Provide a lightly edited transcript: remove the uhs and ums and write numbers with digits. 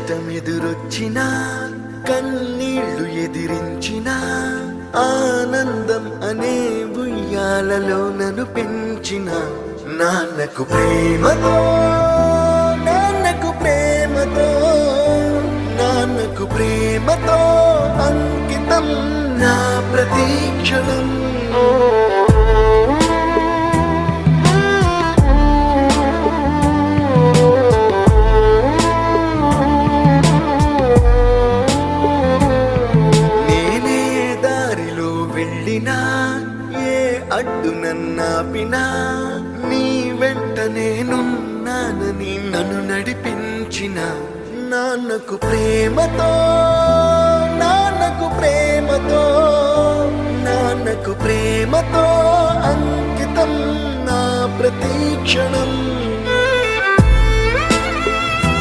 కష్టమెదురొచ్చినా కన్నీళ్లు ఎదిరించినా ఆనందం అనే ఉయ్యాలలో నన్ను పెంచిన నాన్నకు ప్రేమతో నాన్నకు ప్రేమతో నాన్నకు ప్రేమతో అంకితం నా ప్రతీక్షణం. ఏ అడ్డు నన్నాపినా నీ వెంట నేనున్నానని నన్ను నడిపించిన నాన్నకు ప్రేమతో నాన్నకు ప్రేమతో నాన్నకు ప్రేమతో అంకితం నా ప్రతీక్షణం.